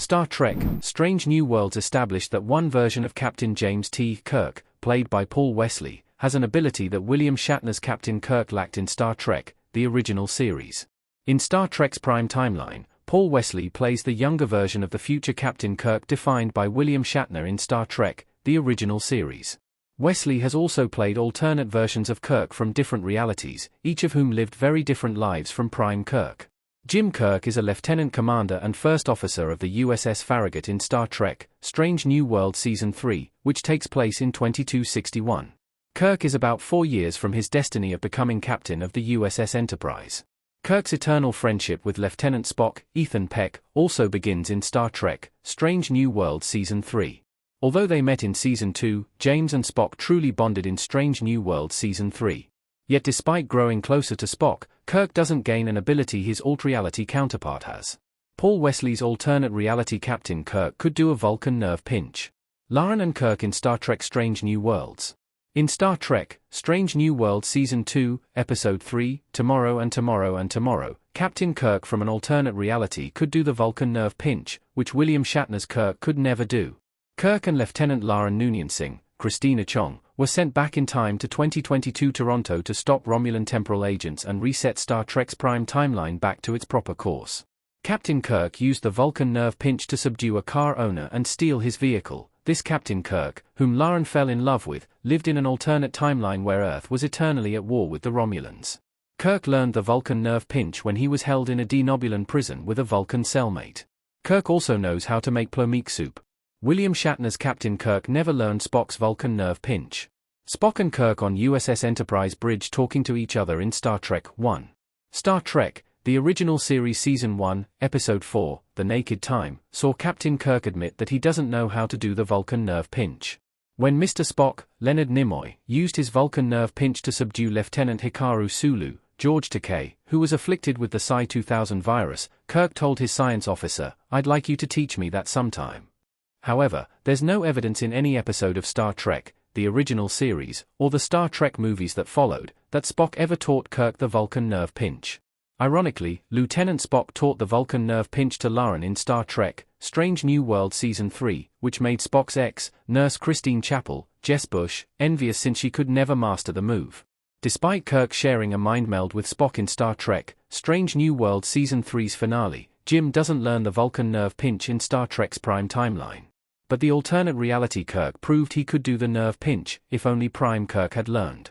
Star Trek: Strange New Worlds established that one version of Captain James T. Kirk, played by Paul Wesley, has an ability that William Shatner's Captain Kirk lacked in Star Trek, the original series. In Star Trek's prime timeline, Paul Wesley plays the younger version of the future Captain Kirk defined by William Shatner in Star Trek, the original series. Wesley has also played alternate versions of Kirk from different realities, each of whom lived very different lives from prime Kirk. Jim Kirk is a lieutenant commander and first officer of the USS Farragut in Star Trek: Strange New Worlds Season 3, which takes place in 2261. Kirk is about 4 years from his destiny of becoming captain of the USS Enterprise. Kirk's eternal friendship with Lieutenant Spock, Ethan Peck, also begins in Star Trek: Strange New Worlds Season 3. Although they met in Season 2, James and Spock truly bonded in Strange New Worlds Season 3. Yet despite growing closer to Spock, Kirk doesn't gain an ability his alt-reality counterpart has. Paul Wesley's alternate reality Captain Kirk could do a Vulcan nerve pinch. Lauren and Kirk in Star Trek: Strange New Worlds. In Star Trek: Strange New Worlds Season 2, Episode 3, Tomorrow and Tomorrow and Tomorrow, Captain Kirk from an alternate reality could do the Vulcan nerve pinch, which William Shatner's Kirk could never do. Kirk and Lieutenant Lauren Noonien Singh, Christina Chong, were sent back in time to 2022 Toronto to stop Romulan temporal agents and reset Star Trek's prime timeline back to its proper course. Captain Kirk used the Vulcan nerve pinch to subdue a car owner and steal his vehicle. This Captain Kirk, whom Lauren fell in love with, lived in an alternate timeline where Earth was eternally at war with the Romulans. Kirk learned the Vulcan nerve pinch when he was held in a denobulan prison with a Vulcan cellmate. Kirk also knows how to make plomeek soup. William Shatner's Captain Kirk never learned Spock's Vulcan nerve pinch. Spock and Kirk on USS Enterprise bridge talking to each other in Star Trek 1. Star Trek, the original series Season 1, Episode 4, The Naked Time, saw Captain Kirk admit that he doesn't know how to do the Vulcan nerve pinch. When Mr. Spock, Leonard Nimoy, used his Vulcan nerve pinch to subdue Lieutenant Hikaru Sulu, George Takei, who was afflicted with the Psi 2000 virus, Kirk told his science officer, "I'd like you to teach me that sometime." However, there's no evidence in any episode of Star Trek, the original series, or the Star Trek movies that followed, that Spock ever taught Kirk the Vulcan nerve pinch. Ironically, Lieutenant Spock taught the Vulcan nerve pinch to Lauren in Star Trek: Strange New Worlds Season 3, which made Spock's ex-nurse Christine Chapel, Jess Bush, envious since she could never master the move. Despite Kirk sharing a mind meld with Spock in Star Trek: Strange New Worlds Season 3's finale, Jim doesn't learn the Vulcan nerve pinch in Star Trek's prime timeline. But the alternate reality Kirk proved he could do the nerve pinch, if only prime Kirk had learned.